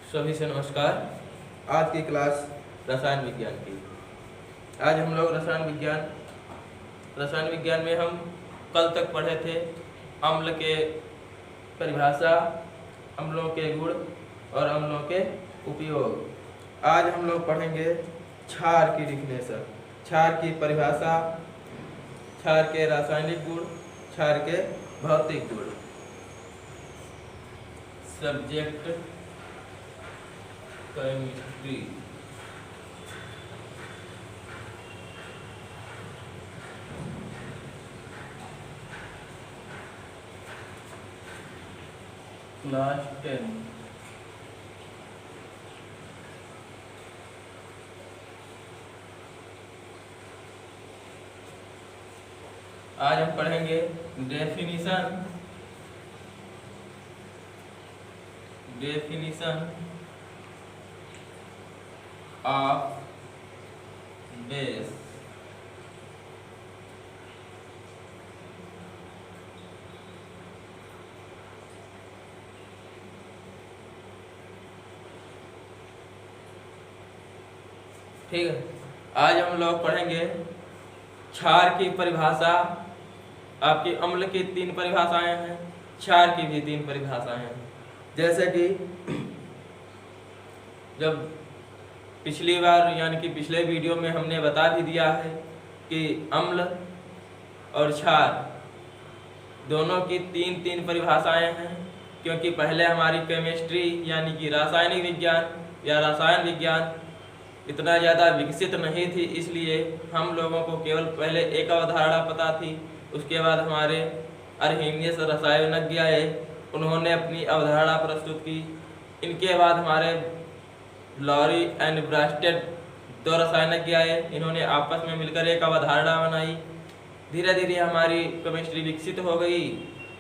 सभी से नमस्कार। आज की क्लास रसायन विज्ञान की। आज हम लोग रसायन विज्ञान में हम कल तक पढ़े थे अम्ल के परिभाषा, अम्लों के गुण और अम्लों के उपयोग। आज हम लोग पढ़ेंगे क्षार की डिफिनेशन, क्षार की परिभाषा, क्षार के रासायनिक गुण, क्षार के भौतिक गुण। Subject chemistry. क्लास 10। आज हम पढ़ेंगे डेफिनिशन ऑफ बेस। ठीक है, आज हम लोग पढ़ेंगे क्षार की परिभाषा। आपकी अम्ल की 3 परिभाषाएं हैं, क्षार की भी 3 परिभाषाएं हैं। जैसे कि जब पिछली बार यानी कि पिछले वीडियो में हमने बता भी दिया है कि अम्ल और क्षार दोनों की 3 परिभाषाएं हैं, क्योंकि पहले हमारी केमिस्ट्री यानी कि रासायनिक विज्ञान या रसायन विज्ञान इतना ज़्यादा विकसित नहीं थी, इसलिए हम लोगों को केवल पहले एक अवधारणा पता थी। उसके बाद हमारे अर्हेनियस रसायनज्ञ आए, उन्होंने अपनी अवधारणा प्रस्तुत की। इनके बाद हमारे लॉरी एंड ब्रास्टेड 2 रसायनज्ञ आए, इन्होंने आपस में मिलकर एक अवधारणा बनाई। धीरे धीरे हमारी केमिस्ट्री विकसित हो गई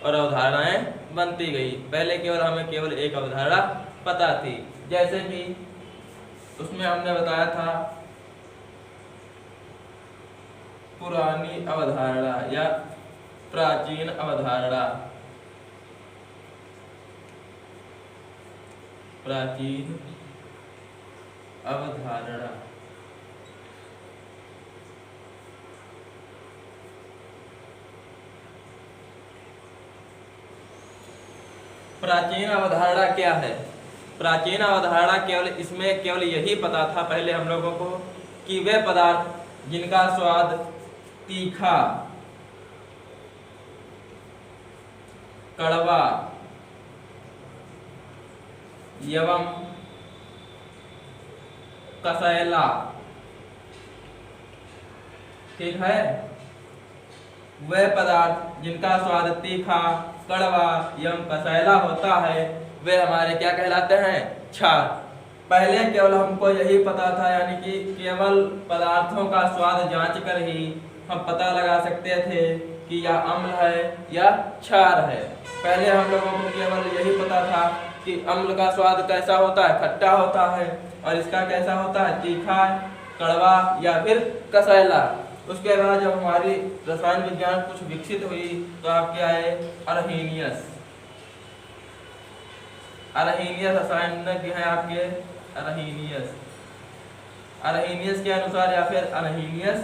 और अवधारणाएं बनती गई। पहले हमें केवल एक अवधारणा पता थी, जैसे कि उसमें हमने बताया था पुरानी अवधारणा या प्राचीन अवधारणा। प्राचीन अवधारणा प्राचीन अवधारणा क्या है? प्राचीन अवधारणा केवल यही पता था पहले हम लोगों को कि वे पदार्थ जिनका स्वाद तीखा, कड़वा एवं कसैला, ठीक है, वे पदार्थ जिनका स्वाद तीखा, कड़वा एवं कसैला होता है वे हमारे क्या कहलाते हैं? क्षार। पहले केवल हमको यही पता था, यानी कि केवल पदार्थों का स्वाद जांच कर ही हम पता लगा सकते थे कि यह अम्ल है या क्षार है। पहले हम लोगों को केवल यही पता था कि अम्ल का स्वाद कैसा होता है? खट्टा होता है। और इसका कैसा होता है? तीखा, कड़वा या फिर कसैला। उसके बाद जब हमारी रसायन विज्ञान कुछ विकसित हुई तो आपके आए अर्हेनियस रसायनज्ञ हैं आपके अर्हेनियस के अनुसार या फिर अर्हेनियस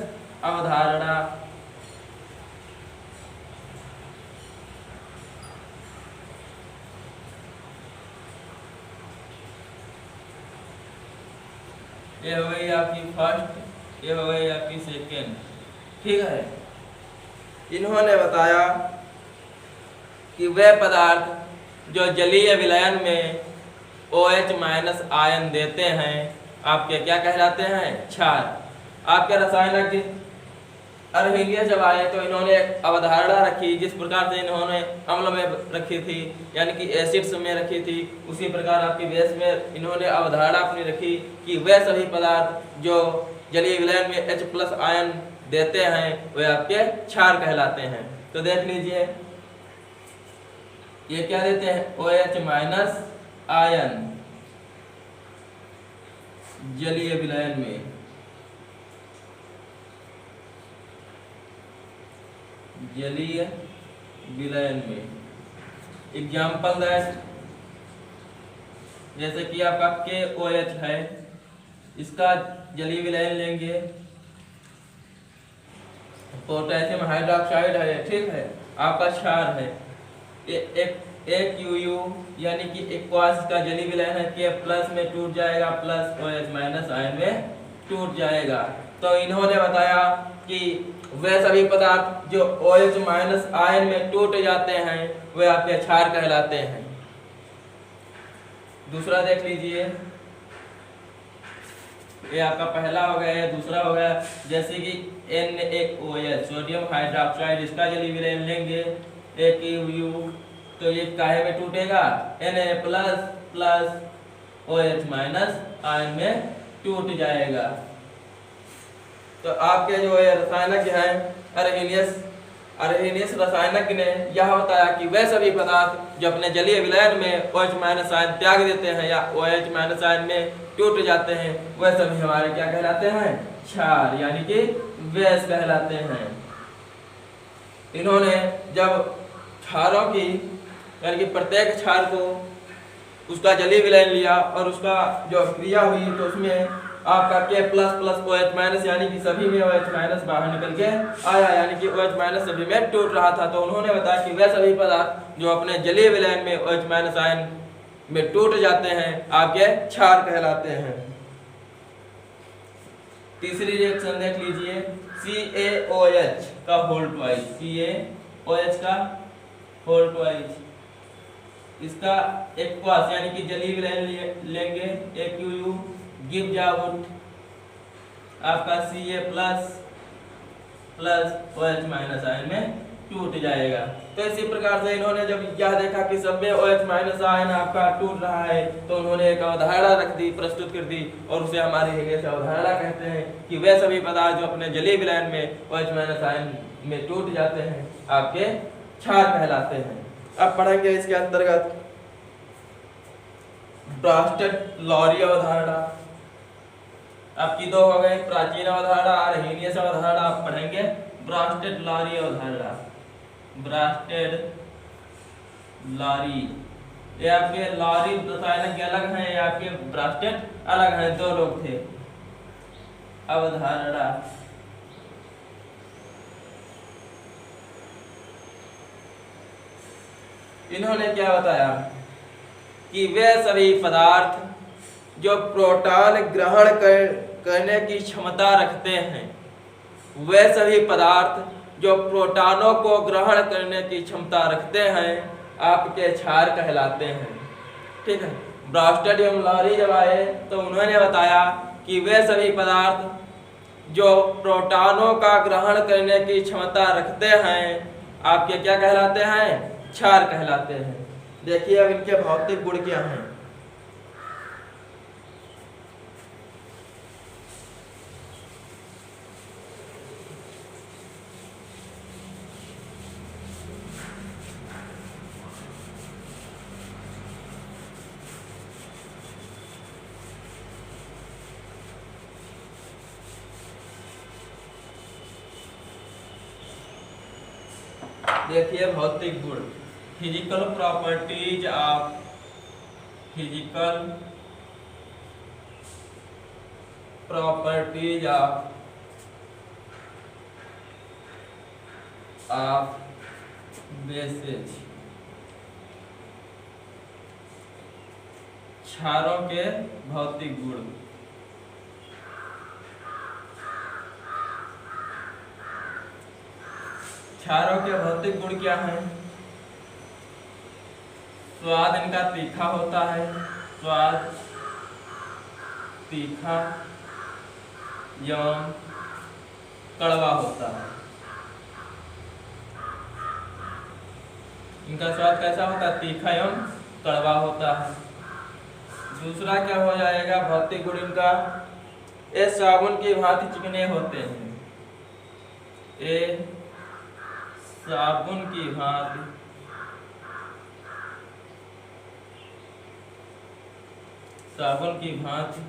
अवधारणा। ये हो गई आपकी फर्स्ट, ये हो गई आपकी सेकेंड, ठीक है। इन्होंने बताया कि वे पदार्थ जो जलीय विलयन में OH- आयन देते हैं आपके क्या कहलाते हैं? क्षार। आपके रसायनज्ञ अर्हेनियस जब आए तो इन्होंने एक अवधारणा रखी, जिस प्रकार से इन्होंने अम्ल में रखी थी यानी कि एसिड्स में रखी थी, उसी प्रकार आपकी बेस में इन्होंने अवधारणा अपनी रखी कि वे सभी पदार्थ जो जलीय विलयन में H+ आयन देते हैं वे आपके क्षार कहलाते हैं। तो देख लीजिए, ये क्या देते हैं? OH- आयन जलीय विलयन में। जलीय विलयन में एग्जाम्पल दैट जैसे कि आपका KOH है, इसका जलीय विलयन लेंगे, पोटेशियम हाइड्रोक्साइड है, ठीक है, आपका क्षार है, AuU यानी कि एक्वास का जलीय विलयन है, K प्लस में टूट जाएगा, प्लस OH माइनस आयन में टूट जाएगा। तो इन्होंने बताया कि वे सभी पदार्थ जो OH माइनस आयन में टूट जाते हैं वे आपके क्षार कहलाते हैं। दूसरा देख लीजिए, ये आपका पहला हो गया, ये दूसरा हो गया। जैसे कि NaOH सोडियम हाइड्रोक्साइड, इसका जलीय विलयन लेंगे AuU, तो ये काहे में टूटेगा, Na plus plus OH minus ion में टूट जाएगा। तो आपके जो ये रसायनज्ञ हैं अर्हेनियस रसायनज्ञ ने यह बताया कि वे सभी पदार्थ जो अपने जलीय विलयन में OH माइनस आयन त्याग देते हैं या OH माइनस आयन में टूट जाते हैं वह सभी हमारे क्या कहलाते हैं, क्षार यानी कि वैस कहलाते हैं। इन्होंने जब क्षारों की यानी कि प्रत्येक क्षार को उसका जलीय विलयन लिया और उसका जो क्रिया हुई तो उसमें आपका K plus plus OH minus यानी कि सभी में OH माइनस बाहर निकल के आया, यानी कि OH माइनस सभी में टूट रहा था। तो उन्होंने बताया कि वे सभी पदार्थ जो अपने जलीय विलयन में OH माइनस आयन में टूट जाते हैं आपके क्षार कहलाते हैं। तीसरी रिएक्शन देख लीजिए, CaOH का होल ट्वाइस, CaOH का होल ट्वाइस, इसका एक्वास यानी कि जलीय विलयन लेंगे AuU, गिव्स आउट आपका Ca plus plus OH minus ion में टूट जाएगा। तो इसी प्रकार से इन्होंने जब यह देखा कि सब में OH माइनस आयन आपका टूट रहा है तो उन्होंने एक अवधारणा रख दी, प्रस्तुत कर दी और उसे हमारे हिगेस अवधारणा कहते हैं कि वे सभी पदार्थ जो अपने जलीय विलयन में OH माइनस आयन में टूट जाते हैं आपके क्षार कहलाते हैं। अब पढ़ेंगे इसके अंतर्गत ब्रास्टेड-लॉरी अवधारणा। आपकी दो हो गई, प्राचीन अवधारणा और अर्हेनियस अवधारणा। आप पढ़ेंगे ब्रास्टेड-लॉरी अवधारणा। ब्रास्टेड-लॉरी, ये आपके लॉरी रसायनज्ञ अलग हैं, ये आपके ब्रास्टेड अलग हैं, दो लोग थे। अवधारणा इन्होंने क्या बताया कि वे सभी पदार्थ जो प्रोटॉन ग्रहण करने की क्षमता रखते हैं, वे सभी पदार्थ जो प्रोटॉनों को ग्रहण करने की क्षमता रखते हैं आपके क्षार कहलाते हैं। ठीक है, ब्रास्टेड एवं लॉरी जब आए तो उन्होंने बताया कि वे सभी पदार्थ जो प्रोटॉनों का ग्रहण करने की क्षमता रखते हैं आपके क्या कहलाते हैं, क्षार कहलाते हैं। देखिए अब इनके भौतिक गुण क्या हैं। देखिए भौतिक गुण, फिजिकल प्रॉपर्टीज ऑफ बेसेज, क्षारों के भौतिक गुण। क्षारों के भौतिक गुण क्या हैं? स्वाद इनका तीखा होता है, स्वाद तीखा एवं कड़वा होता है। इनका स्वाद कैसा होता है? तीखा एवं कड़वा होता है। दूसरा क्या हो जाएगा भौतिक गुण इनका? ये साबुन की भांति चिकने होते हैं। ये साबुन की भांति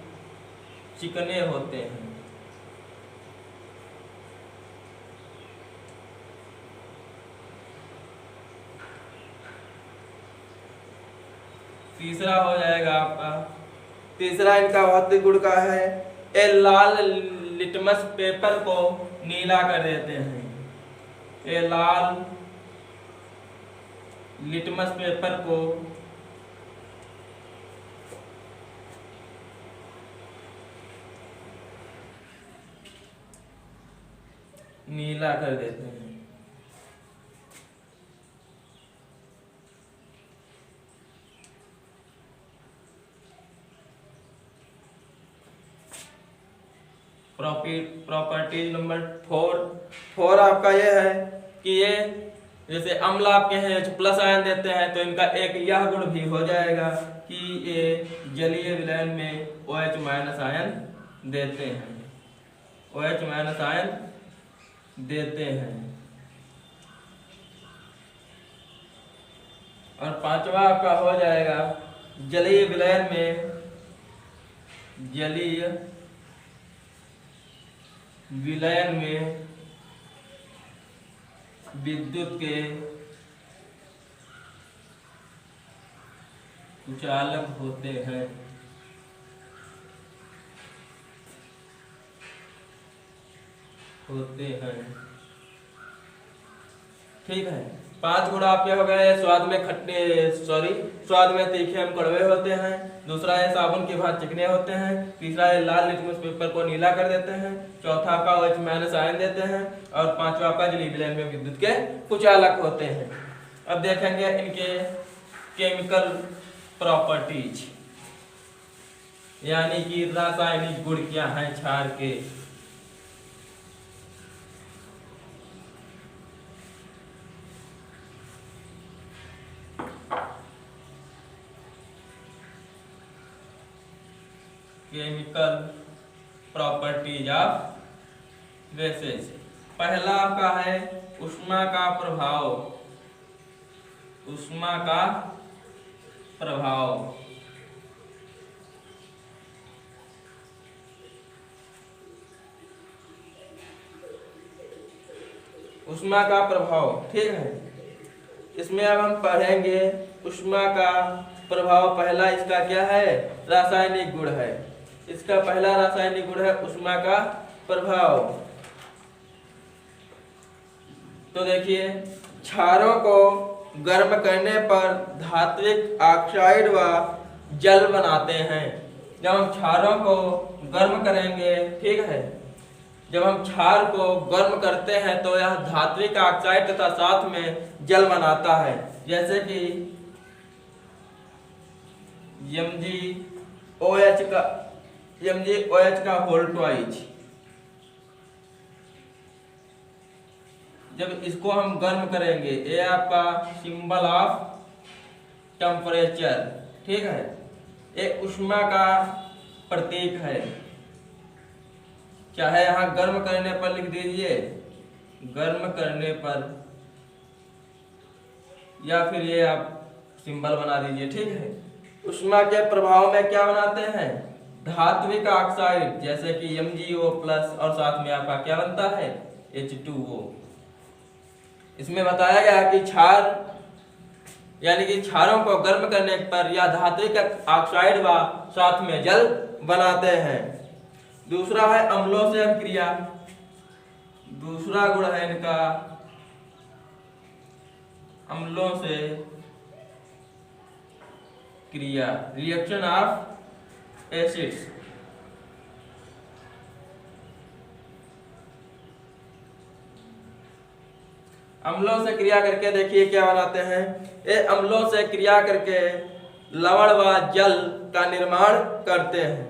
चिकने होते हैं। तीसरा हो जाएगा आपका, तीसरा इनका भौतिक गुण का है, ए लाल लिटमस पेपर को नीला कर देते हैं। ए लाल लिटमस पेपर को नीला कर देते हैं। प्रॉपर्टीज नंबर 4 आपका ये है कि ये जैसे अम्ल आपके हैं H+ आयन देते हैं तो इनका एक यह गुण भी हो जाएगा कि ये जलीय विलयन में OH- आयन देते हैं, OH- आयन देते हैं। और पांचवा आपका हो जाएगा जलीय विलयन में, जलीय विलयन में विद्युत के कुचालक होते हैं। ठीक है, 5 गुण आपके हो गए। स्वाद में स्वाद में तीखे एवं कड़वे होते हैं। दूसरा है साबुन के भांति चिकने होते हैं। तीसरा है लाल लिटमस पेपर को नीला कर देते हैं। चौथा आपका OH- आयन देते हैं। और पांचवा आपका जलीय विलयन में विद्युत के कुचालक होते हैं। अब देखेंगे इनके केमिकल प्रॉपर्टीज, यानी कि रासायनिक गुण क्या हैं क्षार के। Chemical properties of gases. पहला आपका है ऊष्मा का प्रभाव। ऊष्मा का प्रभाव, ऊष्मा का प्रभाव, ठीक है। इसमें अब हम पढ़ेंगे ऊष्मा का प्रभाव। पहला इसका क्या है, रासायनिक गुण है। इसका पहला रासायनिक गुण है ऊष्मा का प्रभाव। तो देखिए, क्षारों को गर्म करने पर धात्विक ऑक्साइड व जल बनाते हैं। जब हम क्षारों को गर्म करेंगे, ठीक है, जब हम क्षार को गर्म करते हैं तो यह धात्विक ऑक्साइड तथा साथ में जल बनाता है। जैसे कि MgOH का होल ट्वाइस। जब इसको हम गर्म करेंगे, ये आपका सिंबल ऑफ टेम्परेचर, ठीक है, ये ऊष्मा का प्रतीक है। चाहे यहां गर्म करने पर लिख दीजिए, गर्म करने पर, या फिर ये आप सिंबल बना दीजिए, ठीक है। ऊष्मा के प्रभाव में क्या बनाते हैं, धात्विक ऑक्साइड, जैसे कि MgO+ और साथ में आपका क्या बनता है, H2O। इसमें बताया गया कि क्षार, यानी कि क्षारों को गर्म करने पर यह धात्विक ऑक्साइड व साथ में जल बनाते हैं। दूसरा है अम्लों से क्रिया। दूसरा गुण है इनका अम्लों से क्रिया, रिएक्शन ऑफ एसिड्स। अम्लों से क्रिया करके देखिए क्या बनाते हैं। ये अम्लों से क्रिया करके लवण व जल का निर्माण करते हैं।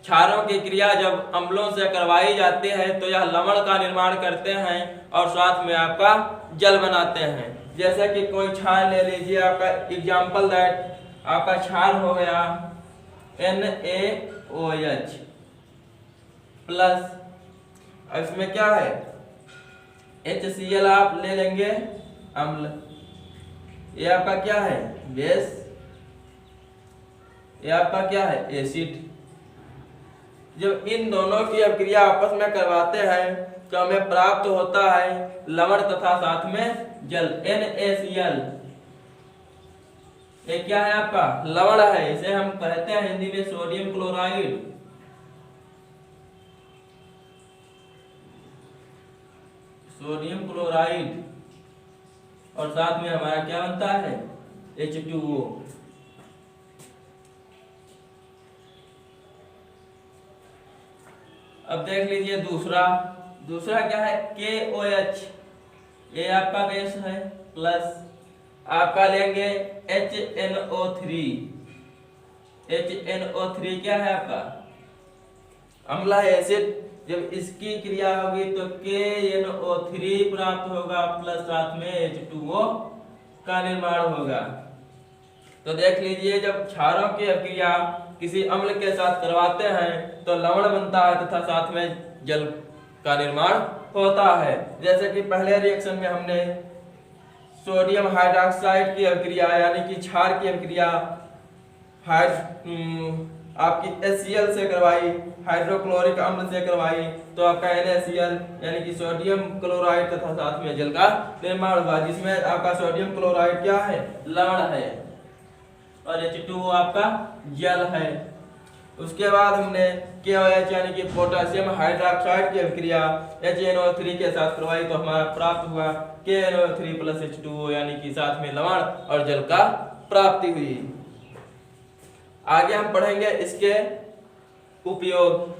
क्षारों की क्रिया जब अम्लों से करवाई जाती है तो यह लवण का निर्माण करते हैं और साथ में आपका जल बनाते हैं। जैसे कि कोई क्षार ले लीजिए, आपका एग्जाम्पल दैट आपका क्षार हो गया NaOH प्लस, इसमें क्या है HCl आप ले लेंगे अम्ल, ये आपका क्या है बेस, ये आपका क्या है एसिड। जब इन दोनों की अब क्रिया आपस में करवाते हैं तो हमें प्राप्त होता है लवण तथा साथ में जल NaCl। ये क्या है आपका लवण है, इसे हम कहते हैं हिंदी में सोडियम क्लोराइड। सोडियम क्लोराइड और साथ में हमारा क्या बनता है H2O। अब देख लीजिए दूसरा क्या है KOH, ये आपका बेस है, प्लस आपका लेंगे HNO3। HNO3 क्या है आपका अम्ल है, एसिड। जब इसकी क्रिया होगी तो KNO3 प्राप्त होगा, प्लस साथ में H2O का निर्माण होगा। तो देख लीजिए जब क्षारों की क्रिया किसी अम्ल के साथ करवाते हैं तो लवण बनता है तथा साथ में जल का निर्माण होता है। जैसे कि पहले रिएक्शन में हमने सोडियम हाइड्रोक्साइड की अभिक्रिया यानी कि क्षार की अभिक्रिया आपकी HCl से करवाई, हाइड्रोक्लोरिक अम्ल से करवाई, तो आपका NaCl यानी कि सोडियम क्लोराइड तथा साथ में जल का निर्माण हुआ, जिसमें आपका सोडियम क्लोराइड क्या है लवण है और H2O आपका जल है। उसके बाद हमने KOH यानी कि पोटेशियम हाइड्रोक्साइड की अभिक्रिया HNO3 के साथ करवाई, तो हमारा प्राप्त हुआ KNO3 प्लस H2O यानी कि साथ में लवण और जल का प्राप्ति हुई। आगे हम पढ़ेंगे इसके उपयोग,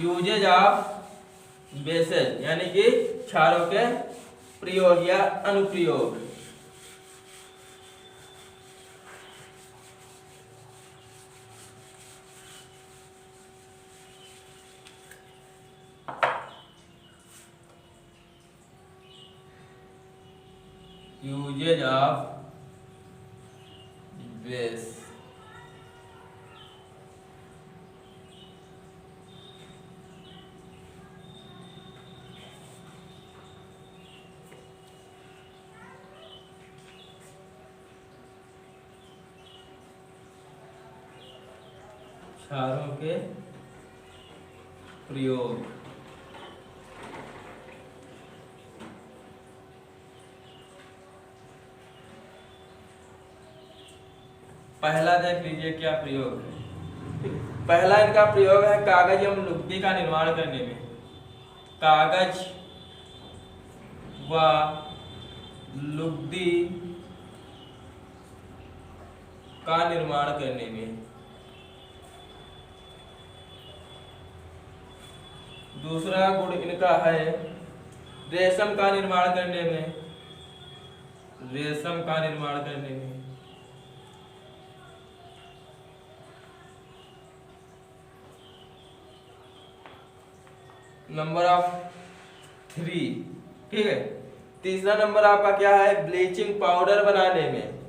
यूजेज ऑफ बेसेस यानी कि क्षारों के प्रयोग या अनुप्रयोग। यूजेज ऑफ बेस, क्षारों के प्रयोग। पहला देख लीजिए क्या प्रयोग है। पहला इनका प्रयोग है कागज एवं लुगदी का निर्माण करने में। कागज व लुगदी का निर्माण करने में। दूसरा गुण इनका है रेशम का निर्माण करने में। रेशम का निर्माण करने में। नंबर ऑफ 3, ठीक है। तीसरा नंबर आपका क्या है ब्लीचिंग पाउडर बनाने में।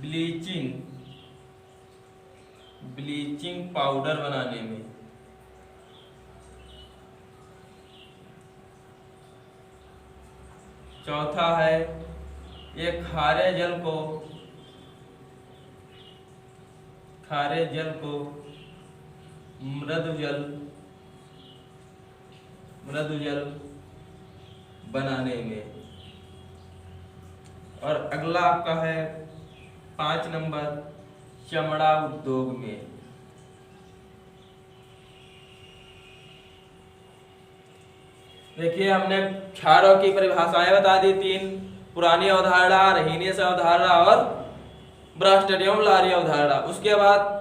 ब्लीचिंग पाउडर बनाने में। चौथा है ये खारे जल को मृदु जल बनाने में। और अगला आपका है 5 नंबर चमड़ा उद्योग में। देखिए हमने क्षारों की परिभाषाएं बता दी 3, पुरानी अवधारणा, रहीनियस अवधारणा और ब्रास्टेडियम लारी अवधारणा। उसके बाद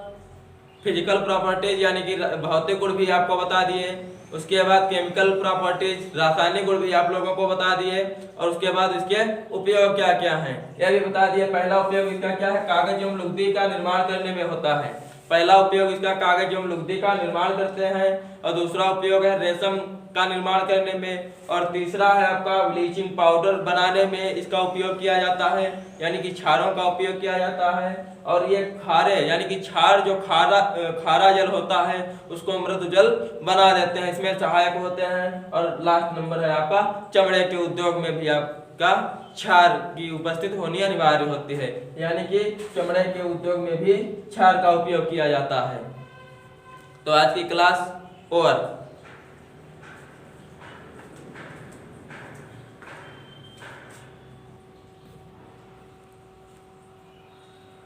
फिजिकल प्रॉपर्टीज यानी कि भौतिक गुण भी आपको बता दिए। उसके बाद केमिकल प्रॉपर्टीज रासायनिक गुण भी आप लोगों को बता दिए। और उसके बाद इसके उपयोग क्या क्या हैं यह भी बता दिए। पहला उपयोग इसका क्या है कागज एवं लुगदी का निर्माण करने में होता है। पहला उपयोग इसका कागज एवं लुगदी का निर्माण करते हैं। और दूसरा उपयोग है रेशम का निर्माण करने में। और तीसरा है आपका ब्लीचिंग पाउडर बनाने में इसका उपयोग किया जाता है, यानी कि क्षारों का उपयोग किया जाता है। और ये खारे यानी कि क्षार जो खारा जल होता है उसको मृदु जल बना देते हैं, इसमें सहायक होते हैं। और लास्ट नंबर है आपका चमड़े के उद्योग में भी आपका क्षार की उपस्थित होनी अनिवार्य होती है, यानी कि चमड़े के उद्योग में भी क्षार का उपयोग किया जाता है। तो आज की क्लास ओवर।